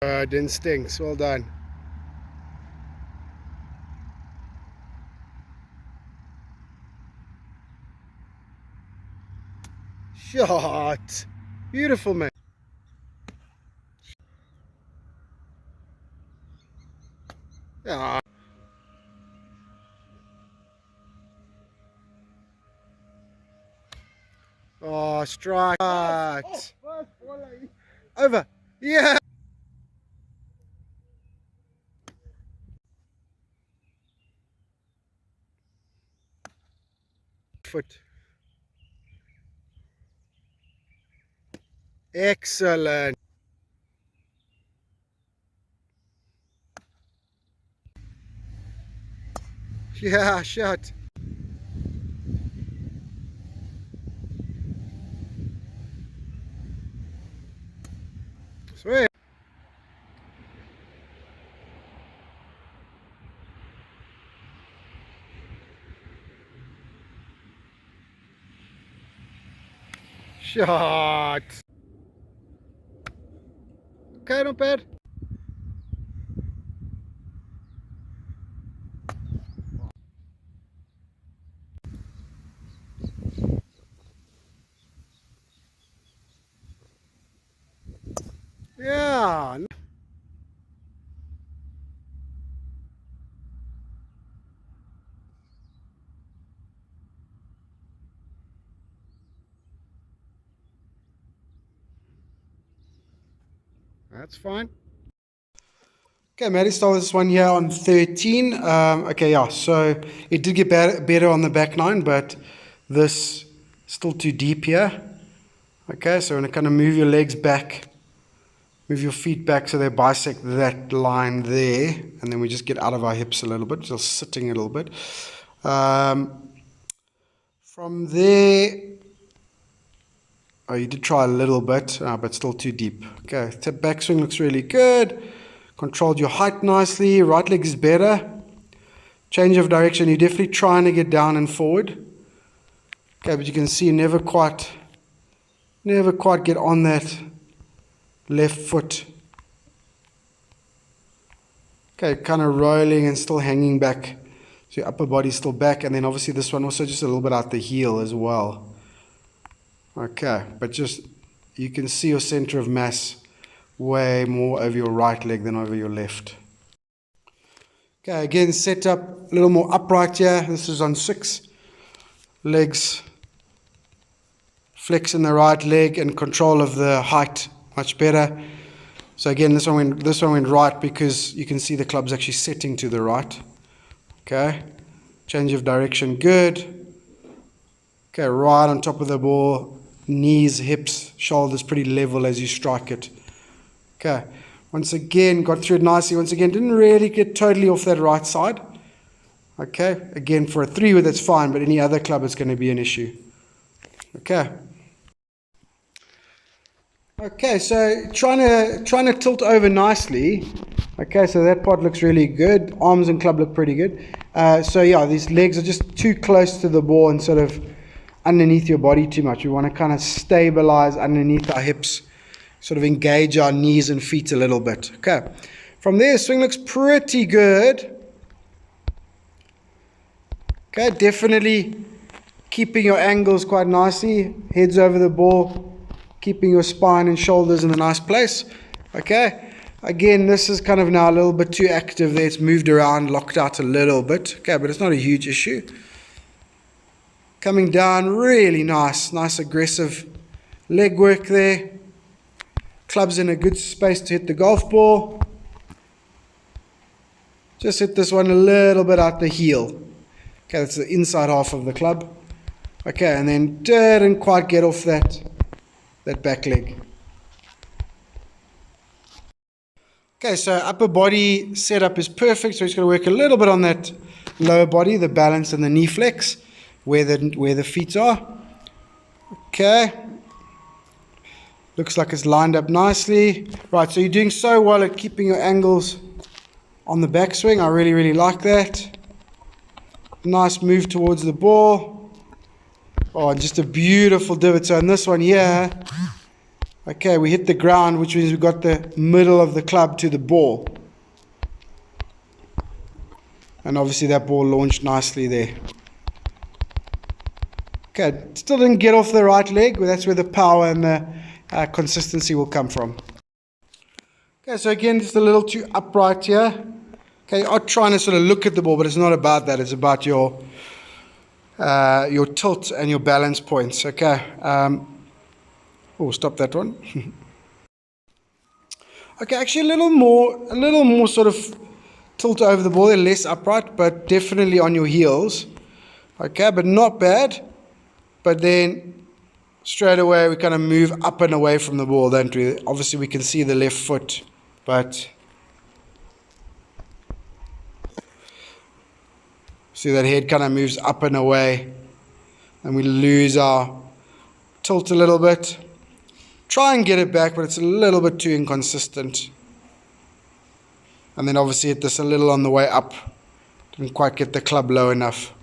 Instincts, well done. Shot. Beautiful, man. Ah. Oh, strike. Over. Yeah. Foot. Excellent. Yeah, shot. Sweet. Shot. Okay, not bad. Yeah. That's fine. Okay, Maddie, start with this one here on 13. Okay, yeah, so it did get better on the back nine, but this still too deep here. Okay, so we're going to kind of move your legs back, move your feet back so they bisect that line there, and then we just get out of our hips a little bit, just sitting a little bit. From there, oh, you did try a little bit, but still too deep. Okay, tip backswing looks really good. Controlled your height nicely. Right leg is better. Change of direction. You're definitely trying to get down and forward. Okay, but you can see never quite get on that left foot. Okay, kind of rolling and still hanging back. So your upper body's still back, and then obviously this one also just a little bit out the heel as well. Okay, but just you can see your center of mass way more over your right leg than over your left. Okay, again, set up a little more upright here. This is on 6. Legs flex in the right leg and control of the height much better. So again, this one went right because you can see the club's actually setting to the right. Okay, change of direction, good. Okay, right on top of the ball, knees, hips, shoulders pretty level as you strike it. Okay, once again, got through it nicely. Once again, didn't really get totally off that right side. Okay, again, for a 3 that's fine, but any other club it's going to be an issue. Okay. Okay, so trying to tilt over nicely. Okay, so that part looks really good. Arms and club look pretty good. So yeah, these legs are just too close to the ball and sort of underneath your body too much. We want to kind of stabilize underneath our hips, sort of engage our knees and feet a little bit. Okay, from there, swing looks pretty good. Okay, definitely keeping your angles quite nicely. Heads over the ball, keeping your spine and shoulders in a nice place. Okay, again, this is kind of now a little bit too active there. It's moved around, locked out a little bit. Okay, but it's not a huge issue. Coming down, really nice aggressive leg work there. Club's in a good space to hit the golf ball. Just hit this one a little bit out the heel. Okay, that's the inside half of the club. Okay, and then didn't quite get off that back leg. Okay, so upper body setup is perfect. So he's going to work a little bit on that lower body, the balance and the knee flex, where the feet are. Okay. Looks like it's lined up nicely. Right, so you're doing so well at keeping your angles on the backswing. I really, really like that. Nice move towards the ball. Oh, just a beautiful divot. So in this one here, Okay, we hit the ground, which means we got the middle of the club to the ball. And obviously that ball launched nicely there. Okay, still didn't get off the right leg, but that's where the power and the consistency will come from. Okay, so again, just a little too upright here. Okay, you are trying to sort of look at the ball, but it's not about that. It's about your tilt and your balance points. Okay. Oh, stop that one. Okay, actually a little more sort of tilt over the ball, less upright, but definitely on your heels. Okay, but not bad. But then straight away we kind of move up and away from the ball, don't we? Obviously we can see the left foot, but see that head kind of moves up and away, and we lose our tilt a little bit. Try and get it back, but it's a little bit too inconsistent. And then obviously hit this a little on the way up. Didn't quite get the club low enough.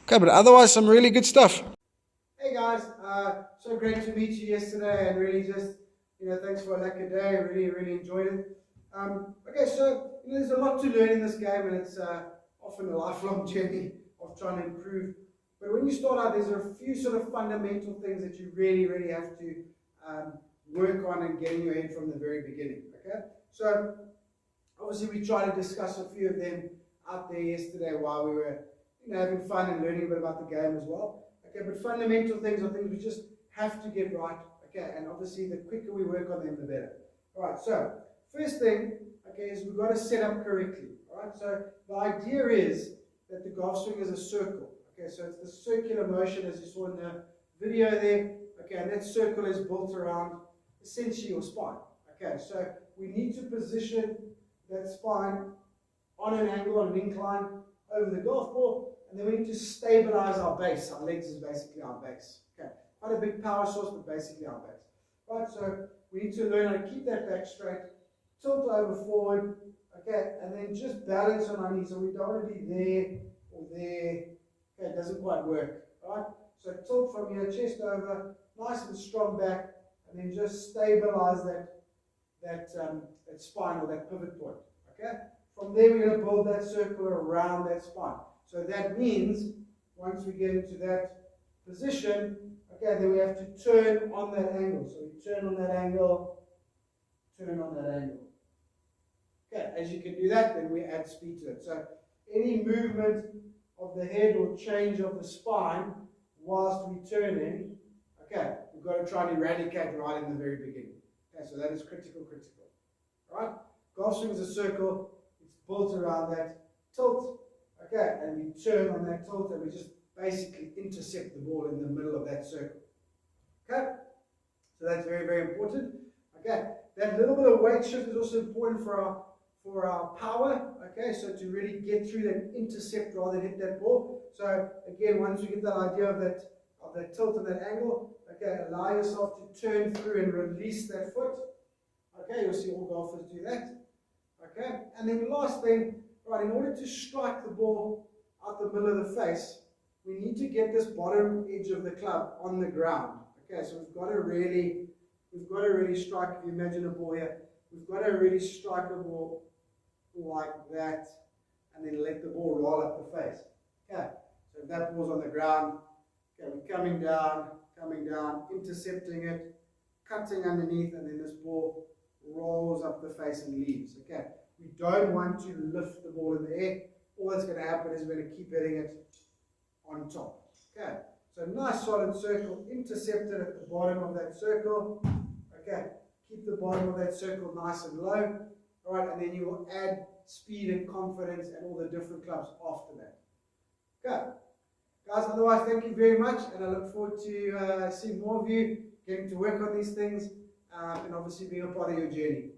Okay, but otherwise some really good stuff. Hey guys, so great to meet you yesterday, and really just, thanks for a lekker day. Really enjoyed it. Okay, so there's a lot to learn in this game, and it's often a lifelong journey of trying to improve. But when you start out, there's a few sort of fundamental things that you really have to work on and get in your head from the very beginning. Okay, so obviously we tried to discuss a few of them out there yesterday while we were having fun and learning a bit about the game as well. Okay, but fundamental things are things we just have to get right. Okay, and obviously the quicker we work on them, the better. All right, so first thing, okay, is we've got to set up correctly. All right, so the idea is that the golf swing is a circle. Okay, so it's the circular motion as you saw in the video there. Okay, and that circle is built around essentially your spine. Okay, so we need to position that spine on an angle, on an incline over the golf ball, and then we need to stabilize our base. Our legs is basically our base. Okay, quite a big power source, but basically our base. Right, so we need to learn how to keep that back straight, tilt over forward, okay, and then just balance on our knees. So we don't want to be there or there. Okay, it doesn't quite work. Right, so tilt from your chest over, nice and strong back, and then just stabilize that spine or that pivot point. Okay. From there, we're going to build that circle around that spine. So that means once we get into that position, okay, then we have to turn on that angle. So we turn on that angle, turn on that angle. Okay, as you can do that, then we add speed to it. So any movement of the head or change of the spine whilst we turn in, okay, we've got to try and eradicate right in the very beginning. Okay, so that is critical. All right, golf swing is a circle. Built around that tilt, okay, and we turn on that tilt and we just basically intercept the ball in the middle of that circle. Okay, so that's very important. Okay, that little bit of weight shift is also important for our power. Okay, so to really get through that intercept rather than hit that ball. So again, once you get that idea of that tilt and that angle, okay, allow yourself to turn through and release that foot. Okay, you'll see all golfers do that. Okay, and then the last thing, right, in order to strike the ball out the middle of the face, we need to get this bottom edge of the club on the ground. Okay, so we've got to really strike, if you imagine a ball here, we've got to really strike a ball like that, and then let the ball roll up the face. Okay, so if that ball's on the ground, okay, we're coming down, intercepting it, cutting underneath, and then this ball rolls up the face and leaves. Okay, we don't want to lift the ball in the air. All that's going to happen is we're going to keep hitting it on top. Okay, so nice solid circle, intercepted at the bottom of that circle. Okay, keep the bottom of that circle nice and low. All right, and then you will add speed and confidence and all the different clubs after that. Okay, guys, otherwise thank you very much, and I look forward to seeing more of you getting to work on these things. And obviously being a part of your journey.